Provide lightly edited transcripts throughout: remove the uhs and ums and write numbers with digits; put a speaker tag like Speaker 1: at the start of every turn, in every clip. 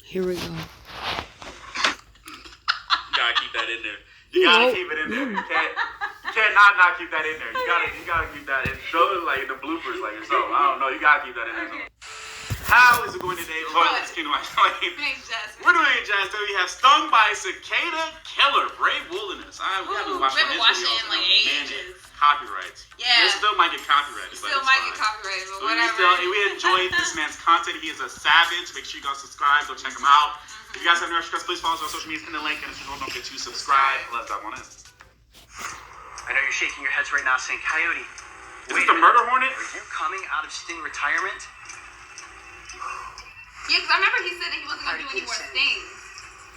Speaker 1: Here we go.
Speaker 2: You gotta keep that in there. You gotta keep it in there. You can't not keep that in there. You gotta keep that in. Those like the bloopers, like so. I don't know. You gotta keep that in there. How is it going today? Let's keep my We're doing it, Jazz. We have Stung by Cicada Killer, Brave Wilderness. We haven't watched this video
Speaker 3: like ages.
Speaker 2: Copyrights.
Speaker 3: Yeah.
Speaker 2: This still might get copyrighted.
Speaker 3: Still might get copyrighted, but whatever.
Speaker 2: We enjoyed this man's content. He is a savage. Make sure you guys subscribe. Go check him out. If you guys have any extra, please follow us on social media in the link. And if you don't forget to subscribe, let's dive on in.
Speaker 4: I know you're shaking your heads right now saying, Coyote,
Speaker 2: is this the murder hornet?
Speaker 4: Are you coming out of Sting retirement?
Speaker 3: Yeah, because I remember he said that he wasn't going to do any more things.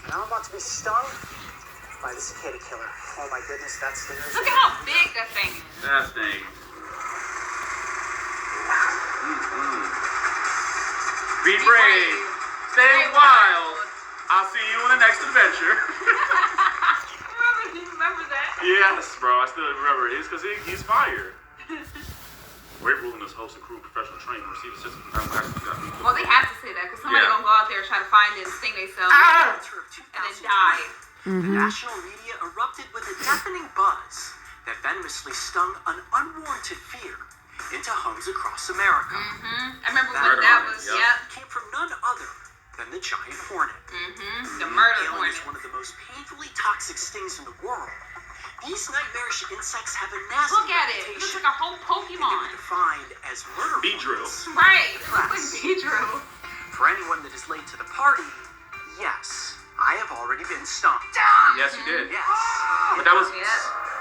Speaker 4: Now I'm about to be stung by the cicada killer. Oh my goodness, that stinger is...
Speaker 3: Look at how big that thing is.
Speaker 2: That thing. Be brave. Stay wild. I'll see you in the next adventure.
Speaker 3: Remember that?
Speaker 2: Yes, bro. I still remember it. It's because he's fire. Brave Wilderness hosts a crew of professional training and receive assistance from
Speaker 3: Well, they have to say that because somebody's going to go out there and try to find it and sting themselves and then die.
Speaker 4: The national media erupted with a deafening buzz that venomously stung an unwarranted fear into homes across America.
Speaker 3: I remember when that was,
Speaker 4: came from none other than the giant hornet.
Speaker 3: The murder hornet.
Speaker 4: Is one of the most painfully toxic stings in the world. These nightmarish insects have a nasty
Speaker 3: Look at it. It looks like a whole Pokemon.
Speaker 4: They were defined as murder
Speaker 2: Beedrill.
Speaker 3: Right. It looks like Beedrill.
Speaker 4: For anyone that is late to the party, yes, I have already been stung.
Speaker 2: Yes, you did.
Speaker 4: Yes.
Speaker 2: But that was...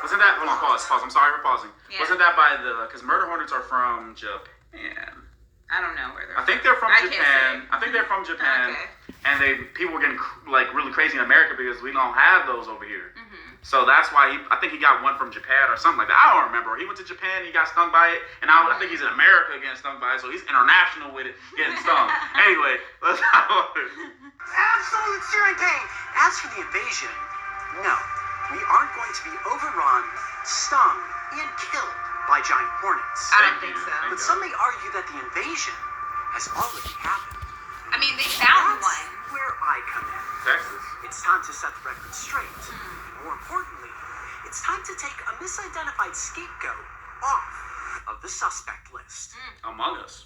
Speaker 2: Wasn't that... Hold on, pause. I'm sorry for pausing.
Speaker 3: Yeah.
Speaker 2: Wasn't that by the... Because murder hornets are from Japan.
Speaker 3: I don't know where they're
Speaker 2: I think they're from Japan. I think they're from Japan.
Speaker 3: Okay.
Speaker 2: And people were getting like really crazy in America because we don't have those over here. So that's why I think he got one from Japan or something like that. I don't remember. He went to Japan, he got stung by it, and I think he's in America getting stung by it, so he's international with it, getting stung. Anyway, let's
Speaker 4: Absolute searing pain. As for the invasion, no, we aren't going to be overrun, stung, and killed by giant hornets.
Speaker 3: I don't think so.
Speaker 4: But some may argue that the invasion has already happened.
Speaker 3: I mean, they found one.
Speaker 4: Where I come in.
Speaker 2: Texas.
Speaker 4: It's time to set the record straight. More importantly, it's time to take a misidentified scapegoat off of the suspect list.
Speaker 2: Among Us.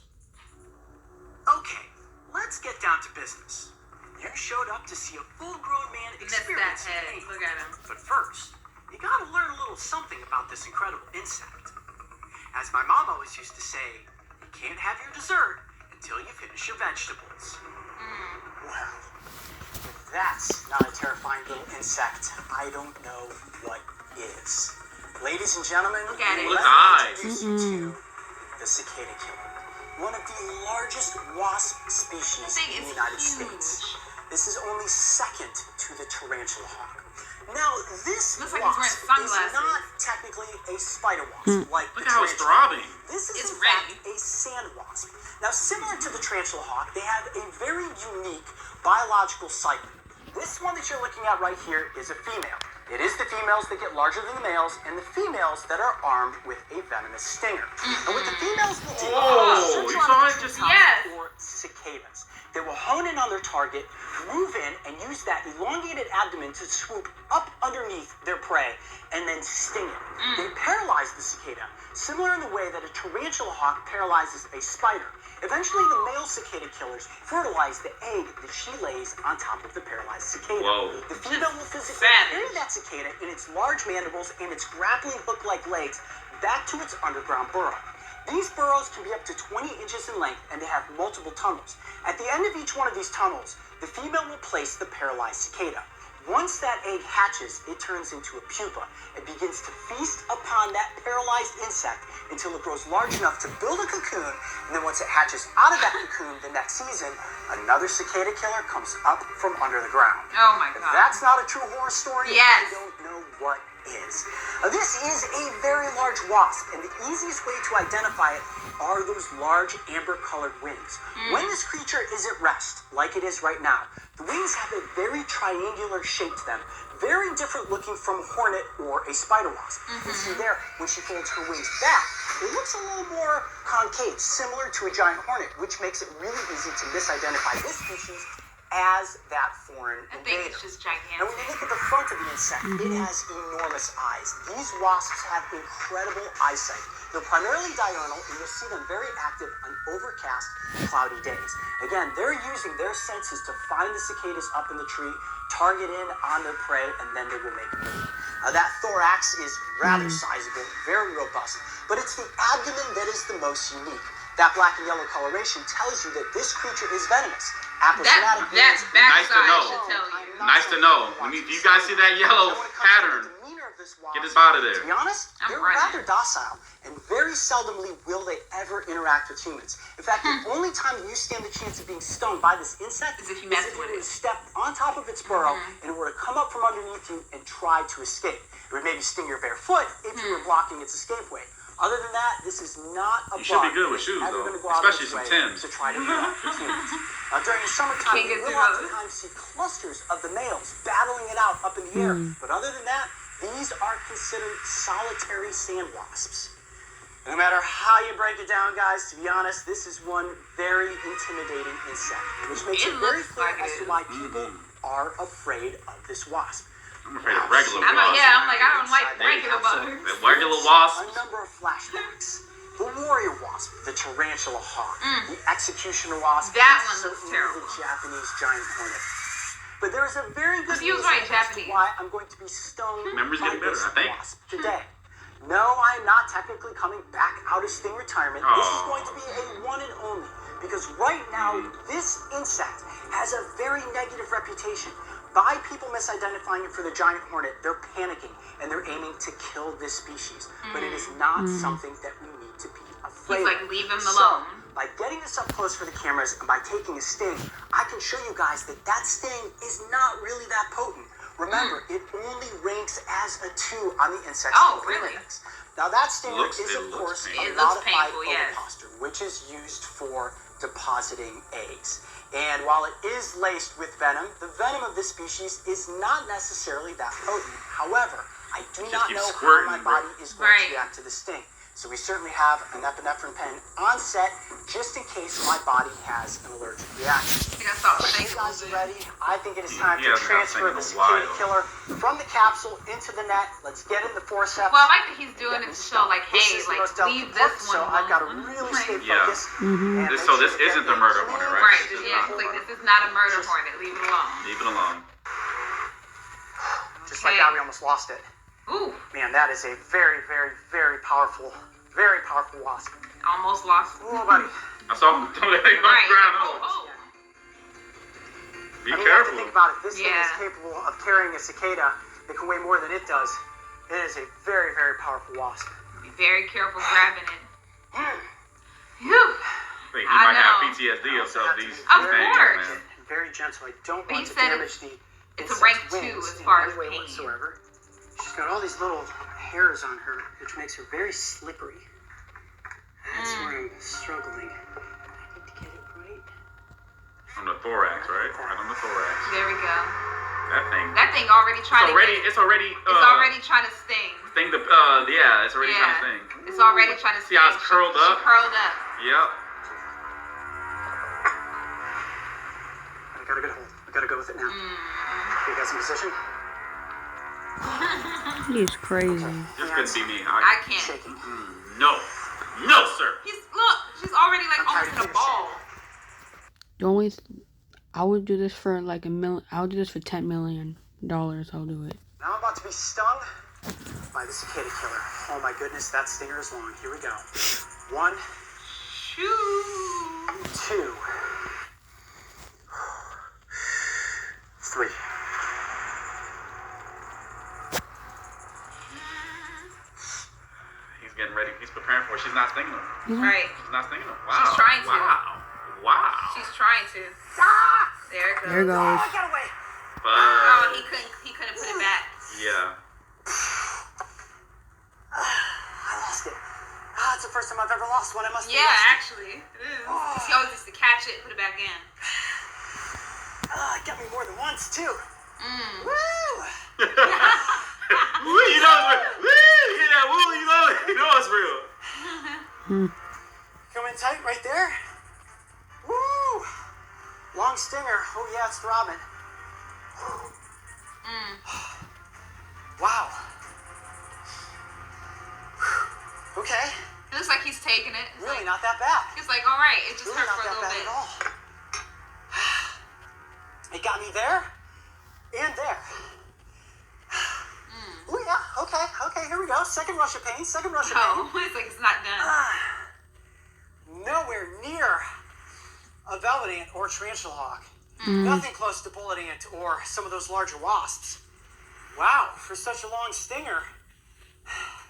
Speaker 4: Okay, let's get down to business. You showed up to see a full-grown man experience pain.
Speaker 3: Look at him.
Speaker 4: But first, you gotta learn a little something about this incredible insect. As my mom always used to say, you can't have your dessert until you finish your vegetables. Well, if that's not a terrifying little insect, I don't know what is. Ladies and gentlemen,
Speaker 3: look at it.
Speaker 2: Look at the
Speaker 4: introduce you to the cicada killer, one of the largest wasp species in the United States. This is only second to the tarantula hawk. Now, this
Speaker 3: looks like
Speaker 4: wasp
Speaker 3: he's wearing sunglasses.
Speaker 4: is not technically a spider wasp like
Speaker 2: Look
Speaker 4: the
Speaker 2: how it's
Speaker 4: tarantula.
Speaker 2: throbbing.
Speaker 4: This is
Speaker 3: It's
Speaker 4: in fact
Speaker 3: ready.
Speaker 4: a sand wasp. Now, similar to the tarantula hawk, they have a very unique biological cycle. This one that you're looking at right here is a female. It is the females that get larger than the males, and the females that are armed with a venomous stinger. And what the females will do is
Speaker 2: you saw it just...
Speaker 4: or cicadas. They will hone in on their target, move in, and use that elongated abdomen to swoop up underneath their prey and then sting it. They paralyze the cicada, similar in the way that a tarantula hawk paralyzes a spider. Eventually, the male cicada killers fertilize the egg that she lays on top of the paralyzed cicada.
Speaker 2: Whoa.
Speaker 4: The female will physically carry that cicada in its large mandibles and its grappling hook-like legs back to its underground burrow. These burrows can be up to 20 inches in length, and they have multiple tunnels. At the end of each one of these tunnels, the female will place the paralyzed cicada. Once that egg hatches, it turns into a pupa. It begins to feast upon that paralyzed insect until it grows large enough to build a cocoon, and then once it hatches out of that cocoon the next season, another cicada killer comes up from under the ground.
Speaker 3: Oh my
Speaker 4: If
Speaker 3: god.
Speaker 4: that's not a true horror story,
Speaker 3: Yes.
Speaker 4: I don't know what is. This is a very large wasp, and the easiest way to identify it are those large amber-colored wings. When this creature is at rest, like it is right now, the wings have a very triangular shape to them, very different looking from a hornet or a spider wasp. You see there, when she folds her wings back, it looks a little more concave, similar to a giant hornet, which makes it really easy to misidentify this species as that foreign
Speaker 3: I think
Speaker 4: invader.
Speaker 3: it's just
Speaker 4: And when you
Speaker 3: gigantic.
Speaker 4: look at the front of the insect, it has enormous eyes. These wasps have incredible eyesight. They're primarily diurnal, and you'll see them very active on overcast, cloudy days. Again, they're using their senses to find the cicadas up in the tree, target in on their prey, and then they will make a move. That thorax is rather sizable, very robust, but it's the abdomen that is the most unique. That black and yellow coloration tells you that this creature is venomous. Aposematic
Speaker 3: That's
Speaker 4: means
Speaker 2: Nice to
Speaker 3: backside
Speaker 2: know.
Speaker 3: should tell you.
Speaker 2: Nice to know. When you guys see that yellow pattern, get this out of there.
Speaker 4: to be honest,
Speaker 3: I'm
Speaker 4: they're
Speaker 3: running.
Speaker 4: rather docile, and very seldomly will they ever interact with humans. In fact, the only time you stand the chance of being stung by this insect
Speaker 3: Is if you mess
Speaker 4: if
Speaker 3: with
Speaker 4: it
Speaker 3: it.
Speaker 4: would step on top of its burrow and it were to come up from underneath you and try to escape. It would maybe sting your bare foot if you were blocking its escape way. Other than that, this is not a
Speaker 2: You should be
Speaker 4: bug
Speaker 2: good with
Speaker 4: that is
Speaker 2: shoes,
Speaker 4: ever
Speaker 2: though,
Speaker 4: gonna go out of
Speaker 2: especially
Speaker 4: its
Speaker 2: some
Speaker 4: way
Speaker 2: Timbs.
Speaker 4: to try to interact with humans. During the summertime,
Speaker 3: Can't
Speaker 4: you
Speaker 3: get
Speaker 4: will
Speaker 3: through those.
Speaker 4: oftentimes see clusters of the males battling it out up in the air. But other than that, these are considered solitary sand wasps. No matter how you break it down, guys, to be honest, this is one very intimidating insect, which makes
Speaker 3: It
Speaker 4: it very
Speaker 3: looks
Speaker 4: clear
Speaker 3: like it
Speaker 4: as to
Speaker 3: is.
Speaker 4: why people are afraid of this wasp.
Speaker 2: I'm afraid of regular
Speaker 3: I'm
Speaker 2: wasps.
Speaker 3: I'm like, I don't like
Speaker 4: Inside that
Speaker 3: regular
Speaker 4: capsule,
Speaker 3: bugs.
Speaker 2: The regular wasps.
Speaker 4: a number of flashbacks. The warrior wasp, the tarantula hawk, the executioner wasp,
Speaker 3: That
Speaker 4: and
Speaker 3: one looks
Speaker 4: certainly
Speaker 3: terrible.
Speaker 4: the Japanese giant hornet. But there is a very good
Speaker 3: He was
Speaker 4: reason
Speaker 3: right,
Speaker 4: as to
Speaker 3: Japanese.
Speaker 4: why I'm going to be stung
Speaker 2: Memory's
Speaker 4: by
Speaker 2: getting better,
Speaker 4: this
Speaker 2: I think.
Speaker 4: wasp today. No, I am not technically coming back out of sting retirement. This is going to be a one and only, because right now this insect has a very negative reputation. By people misidentifying it for the giant hornet, they're panicking and they're aiming to kill this species. But it is not something that we need to be afraid
Speaker 3: He's
Speaker 4: of.
Speaker 3: like, leave him
Speaker 4: So,
Speaker 3: alone.
Speaker 4: by getting this up close for the cameras and by taking a sting, I can show you guys that that sting is not really that potent. Remember, it only ranks as a 2 on the insect
Speaker 3: Oh,
Speaker 4: sting
Speaker 3: really?
Speaker 4: index. Now that stinger
Speaker 2: Looks-
Speaker 4: is
Speaker 2: it
Speaker 4: of
Speaker 2: looks
Speaker 4: course
Speaker 2: painful.
Speaker 4: a
Speaker 3: It looks
Speaker 4: modified
Speaker 3: painful, yes.
Speaker 4: ovipositor, which is used for depositing eggs. And while it is laced with venom, the venom of this species is not necessarily that potent. However, I do
Speaker 2: Just
Speaker 4: not
Speaker 2: keep
Speaker 4: know how
Speaker 2: squirting,
Speaker 4: my
Speaker 2: bro.
Speaker 4: body is going
Speaker 3: Right.
Speaker 4: to react to the sting. So we certainly have an epinephrine pen on set just in case my body has an allergic reaction.
Speaker 3: I think I saw the
Speaker 4: You
Speaker 3: face
Speaker 4: guys
Speaker 3: move.
Speaker 4: are ready? I think it is time
Speaker 2: He
Speaker 4: to
Speaker 2: hasn't got
Speaker 4: transfer
Speaker 2: a
Speaker 4: the
Speaker 2: thing in a
Speaker 4: cicada
Speaker 2: while.
Speaker 4: killer from the capsule into the net. Let's get in the forceps.
Speaker 3: Well, I like that he's doing it to show, like,
Speaker 4: This
Speaker 3: hey,
Speaker 4: is the
Speaker 3: like,
Speaker 4: most delicate
Speaker 3: leave
Speaker 4: part,
Speaker 3: this one
Speaker 4: so I've got to
Speaker 3: alone.
Speaker 4: really
Speaker 3: Like,
Speaker 4: stay
Speaker 2: Yeah.
Speaker 4: focused. and
Speaker 2: This-
Speaker 4: make
Speaker 2: so this
Speaker 4: sure that
Speaker 2: isn't the
Speaker 4: they
Speaker 2: murder
Speaker 4: clean
Speaker 2: hornet, right?
Speaker 3: Right,
Speaker 2: This is
Speaker 3: yeah,
Speaker 2: not-
Speaker 3: it's like, this is not a murder hornet. Leave it alone.
Speaker 2: Leave it alone.
Speaker 4: Just like
Speaker 3: Okay.
Speaker 4: that, we almost lost it.
Speaker 3: Ooh,
Speaker 4: Man, that is a very, very, very powerful wasp.
Speaker 3: almost lost.
Speaker 4: Oh, buddy.
Speaker 2: I saw him throw that thing on
Speaker 3: Right.
Speaker 2: the ground.
Speaker 3: Oh, oh.
Speaker 2: Be
Speaker 4: I mean, you have to
Speaker 2: careful.
Speaker 4: think about it. This thing
Speaker 3: Yeah.
Speaker 4: is capable of carrying a cicada that can weigh more than it does. It is a very, very powerful wasp.
Speaker 3: Be very careful grabbing it. Phew.
Speaker 2: Wait, he
Speaker 3: I
Speaker 2: might have
Speaker 3: know.
Speaker 2: PTSD of
Speaker 4: Also have to
Speaker 2: these
Speaker 4: be
Speaker 3: Of
Speaker 2: things,
Speaker 3: course.
Speaker 2: man.
Speaker 4: Very gentle. I don't
Speaker 3: But he
Speaker 4: want to
Speaker 3: said
Speaker 4: damage the
Speaker 3: it's a
Speaker 4: insect's
Speaker 3: rank 2
Speaker 4: wings
Speaker 3: as
Speaker 4: in
Speaker 3: far
Speaker 4: any
Speaker 3: as
Speaker 4: way
Speaker 3: pain.
Speaker 4: whatsoever. She's got all these little hairs on her, which makes her very slippery. That's where I'm struggling. I need to get it right.
Speaker 2: On the thorax, right? Right on the thorax.
Speaker 3: There we go.
Speaker 2: That thing.
Speaker 3: Already trying to
Speaker 2: It's already.
Speaker 3: it's already trying to sting.
Speaker 2: Thing the. Yeah, it's already trying to sting.
Speaker 3: It's already trying to
Speaker 2: See
Speaker 3: sting.
Speaker 2: how it's curled up?
Speaker 3: She curled up.
Speaker 2: Yep.
Speaker 4: I gotta get a hold. I gotta go with it now. You guys in position?
Speaker 1: He's crazy.
Speaker 2: This couldn't be me.
Speaker 3: I can't.
Speaker 4: Shaking.
Speaker 2: No. No, sir.
Speaker 3: Look, she's already like
Speaker 4: I'm
Speaker 3: almost
Speaker 4: tired
Speaker 3: in a
Speaker 4: of
Speaker 3: ball.
Speaker 1: The only I would do this for like I would do this for $10 million. I'll do it.
Speaker 4: Now I'm about to be stung by the cicada killer. Oh my goodness, that stinger is long. Here we go. 1,
Speaker 3: Shoo.
Speaker 4: 2, 3.
Speaker 2: He's getting ready. He's preparing for it. She's not stinging him.
Speaker 3: Right.
Speaker 2: She's not stinging him. Wow.
Speaker 3: She's trying to.
Speaker 2: Wow.
Speaker 3: She's trying to.
Speaker 4: Ah!
Speaker 3: There it goes.
Speaker 1: There it goes.
Speaker 4: Oh, get away!
Speaker 3: Oh,
Speaker 2: But,
Speaker 3: he couldn't put it back.
Speaker 2: yeah.
Speaker 4: I lost it. Ah, it's the first time I've ever lost one. I must be
Speaker 3: Yeah,
Speaker 4: rusty.
Speaker 3: actually. It is. She always used to catch it, put it back in.
Speaker 4: It got me more than once, too. Woo!
Speaker 2: Woo, you know it's real. Woo, you hear that? Woo, you know it's real.
Speaker 4: Come in tight right there. Woo! Long stinger. Oh yeah, it's throbbing. Wow. Okay.
Speaker 3: It looks like he's taking it. It's
Speaker 4: Really
Speaker 3: like,
Speaker 4: not that bad.
Speaker 3: it's like, all right, it just
Speaker 4: Really
Speaker 3: hurt
Speaker 4: not
Speaker 3: for a
Speaker 4: that
Speaker 3: little
Speaker 4: bad
Speaker 3: bit.
Speaker 4: at all. It got me there and there. Oh yeah, okay, here we go. Second rush of pain,
Speaker 3: Oh, it's like it's not done.
Speaker 4: Nowhere near a velvet ant or tarantula hawk. Nothing close to bullet ant or some of those larger wasps. Wow, for such a long stinger,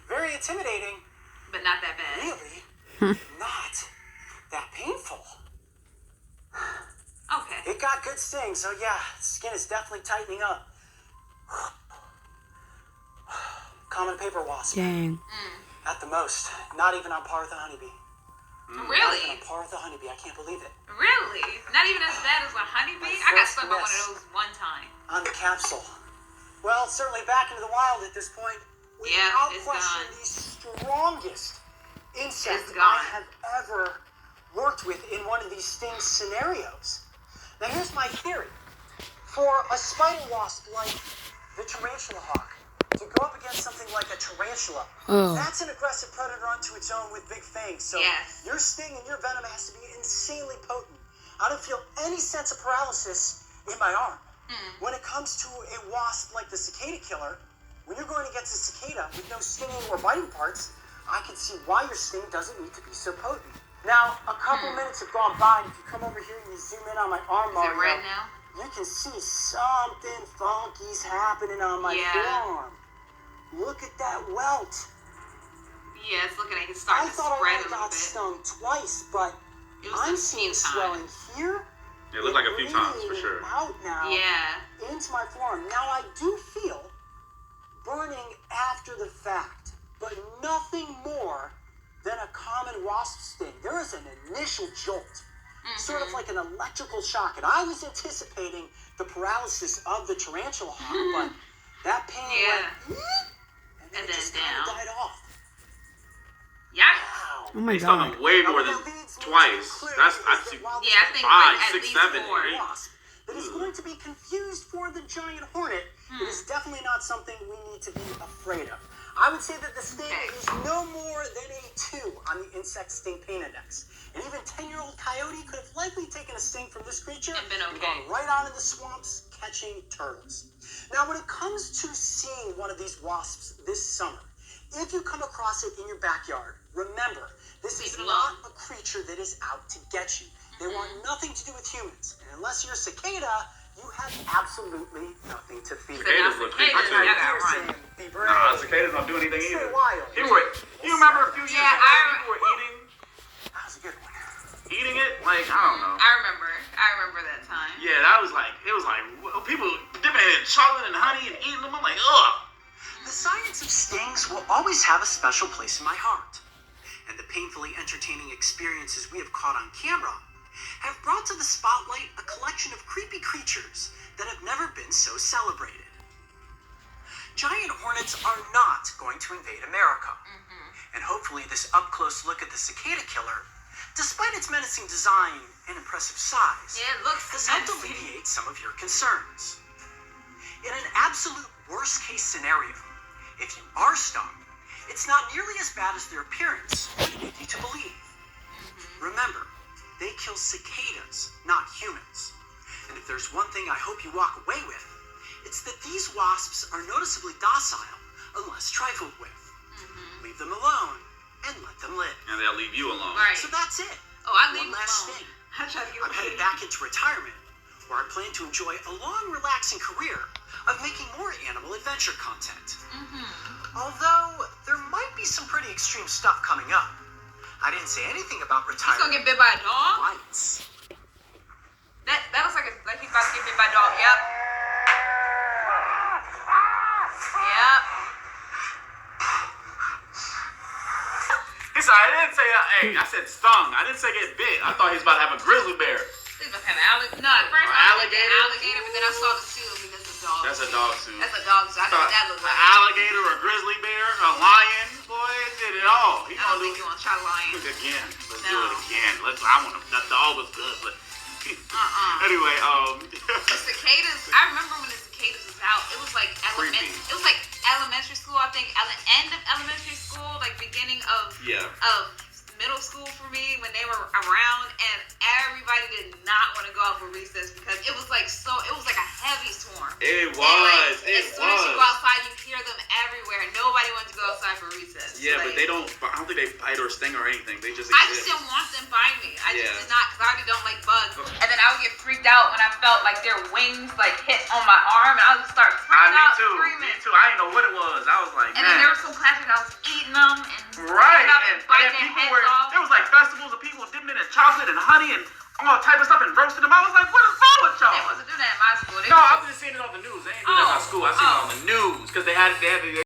Speaker 4: very intimidating.
Speaker 3: But not that bad.
Speaker 4: Really not that painful.
Speaker 3: Okay.
Speaker 4: It got good sting, so yeah, skin is definitely tightening up. Common paper wasp.
Speaker 1: Dang.
Speaker 4: At the most. Not even on par with the honeybee. Not even
Speaker 3: Really?
Speaker 4: on par with the honeybee. I can't believe it.
Speaker 3: Really? Not even as bad as a honeybee? I got stung by one of those one time.
Speaker 4: On the capsule. Well, certainly back into the wild at this point.
Speaker 3: Yeah,
Speaker 4: Without
Speaker 3: it's
Speaker 4: question,
Speaker 3: gone.
Speaker 4: the strongest insect
Speaker 3: It's
Speaker 4: I
Speaker 3: gone.
Speaker 4: have ever worked with in one of these sting scenarios. Now, here's my theory. For a spider wasp like the tarantula hawk to go up against something like a tarantula, that's an aggressive predator unto its own with big fangs. So
Speaker 3: Yes.
Speaker 4: your sting and your venom has to be insanely potent. I don't feel any sense of paralysis in my arm. When it comes to a wasp like the cicada killer, when you're going against a cicada with no stinging or biting parts, I can see why your sting doesn't need to be so potent. Now, a couple minutes have gone by, and if you come over here and you zoom in on my arm,
Speaker 3: Is it
Speaker 4: Mario,
Speaker 3: red now?
Speaker 4: you can see something funky's happening on my forearm. Look at that welt.
Speaker 3: Yeah, it's looking like it's
Speaker 4: I
Speaker 3: starting to
Speaker 4: thought
Speaker 3: spread
Speaker 4: I
Speaker 3: a little
Speaker 4: got
Speaker 3: bit.
Speaker 4: stung twice, but
Speaker 3: It was
Speaker 4: I'm
Speaker 3: a
Speaker 4: seeing
Speaker 3: few
Speaker 4: swelling
Speaker 3: times.
Speaker 4: here.
Speaker 2: It looked like a few times, for
Speaker 4: radiating
Speaker 2: sure.
Speaker 4: Out now
Speaker 3: Yeah.
Speaker 4: into my forearm. Now I do feel burning after the fact, but nothing more than a common wasp sting. There is an initial jolt, sort of like an electrical shock, and I was anticipating the paralysis of the tarantula hawk, but that pain went, and then
Speaker 3: And
Speaker 4: it
Speaker 3: then
Speaker 4: just kind
Speaker 3: down.
Speaker 4: of died off.
Speaker 3: Yeah.
Speaker 4: Wow.
Speaker 1: Oh my
Speaker 2: They stung
Speaker 1: god.
Speaker 2: him way more than twice. That's I've seen
Speaker 3: Yeah, I think
Speaker 2: 5,
Speaker 3: like at
Speaker 2: 6,
Speaker 3: least
Speaker 2: 7,
Speaker 3: 4.
Speaker 2: 8.
Speaker 4: Wasp that is going to be confused for the giant hornet. It is definitely not something we need to be afraid of. I would say that the sting is no more than a 2 on the insect sting pain index. And even 10-year-old coyote could have likely taken a sting from this creature
Speaker 3: And been okay.
Speaker 4: gone right on in the swamps catching turtles. Now, when it comes to seeing one of these wasps this summer, if you come across it in your backyard, remember, this is
Speaker 3: Leave it
Speaker 4: not
Speaker 3: alone.
Speaker 4: a creature that is out to get you. They want nothing to do with humans. And unless you're a cicada, you have absolutely nothing to fear.
Speaker 2: Cicadas look creepy
Speaker 3: Cicadas,
Speaker 2: too.
Speaker 3: y'all gotta run.
Speaker 4: Saying, be brave.
Speaker 2: Nah, cicadas don't do anything
Speaker 4: Stay
Speaker 2: either.
Speaker 4: wild.
Speaker 2: You remember a few years
Speaker 3: Yeah,
Speaker 2: ago, people were eating
Speaker 4: That was a good one.
Speaker 2: it? Like, I don't know.
Speaker 3: I remember that time.
Speaker 2: Yeah, that was like, it was like, people dipping it in chocolate and honey and eating them. I'm like, ugh.
Speaker 4: The science of stings will always have a special place in my heart. And the painfully entertaining experiences we have caught on camera have brought to the spotlight a collection of creepy creatures that have never been so celebrated. Giant hornets are not going to invade America. And hopefully this up-close look at the cicada killer, despite its menacing design and impressive size,
Speaker 3: Yeah, it looks
Speaker 4: has helped
Speaker 3: menacing.
Speaker 4: alleviate some of your concerns. In an absolute worst-case scenario, if you are stung, it's not nearly as bad as their appearance would lead you to believe. Remember, they kill cicadas, not humans. And if there's one thing I hope you walk away with, it's that these wasps are noticeably docile unless trifled with. Leave them alone and let them live.
Speaker 2: And they'll leave you alone.
Speaker 3: Right.
Speaker 4: So that's it.
Speaker 3: Oh, I leave
Speaker 4: One
Speaker 3: them
Speaker 4: last
Speaker 3: alone.
Speaker 4: thing.
Speaker 3: I try to get
Speaker 4: I'm headed
Speaker 3: away.
Speaker 4: back into retirement, where I plan to enjoy a long, relaxing career of making more animal adventure content. Although, there might be some pretty extreme stuff coming up. I didn't say anything about
Speaker 3: He's
Speaker 4: retirement.
Speaker 3: gonna get bit by a dog?
Speaker 4: Bites.
Speaker 3: That looks like he's about to get bit by a dog. Yep. Yep.
Speaker 2: He said, I didn't say, hey, I said stung. I didn't say get bit. I thought he was about to have a grizzly bear.
Speaker 3: He's about to have an alligator. No, at first I thought it was an
Speaker 2: Alligator?
Speaker 3: alligator, but then I saw the suit. I mean, that's a dog.
Speaker 2: That's a
Speaker 3: suit.
Speaker 2: dog suit.
Speaker 3: That's a dog suit. I know what that looks
Speaker 2: An
Speaker 3: like.
Speaker 2: alligator, a grizzly bear, a lion. Boy, it did it all. He
Speaker 3: I don't
Speaker 2: gonna
Speaker 3: think
Speaker 2: do
Speaker 3: you want to try lion.
Speaker 2: it again. Let's do
Speaker 3: No.
Speaker 2: it again. That dog was good, but Anyway,
Speaker 3: The cicadas. I remember when the cicadas was out. It was like
Speaker 2: Creepy.
Speaker 3: It was like elementary school. I think at the end of elementary school, like beginning of middle school for me when they were around, and everybody did not want to go out for recess because it was like a heavy swarm.
Speaker 2: It was.
Speaker 3: Like, as soon as you go outside, you hear them everywhere. Nobody wanted to go outside for recess.
Speaker 2: Yeah,
Speaker 3: like,
Speaker 2: but I don't think they bite or sting or anything. They just
Speaker 3: I just didn't want them by me. I just did not, because I already don't like bugs.
Speaker 2: Okay.
Speaker 3: And then I would get freaked out when I felt like their wings like hit on my arm, and I would just start freaking out, screaming.
Speaker 2: Me too. I didn't know what it was. I was like,
Speaker 3: and then there was some classes I was eating them and biting their heads off.
Speaker 2: There was like festivals of people dipping it in chocolate and honey and all type of stuff and roasting them. I was like, what is wrong with y'all?
Speaker 3: They wasn't doing that in my school.
Speaker 2: No, I was just seeing it on the news. They ain't doing that in my school. I seen it on the news because they had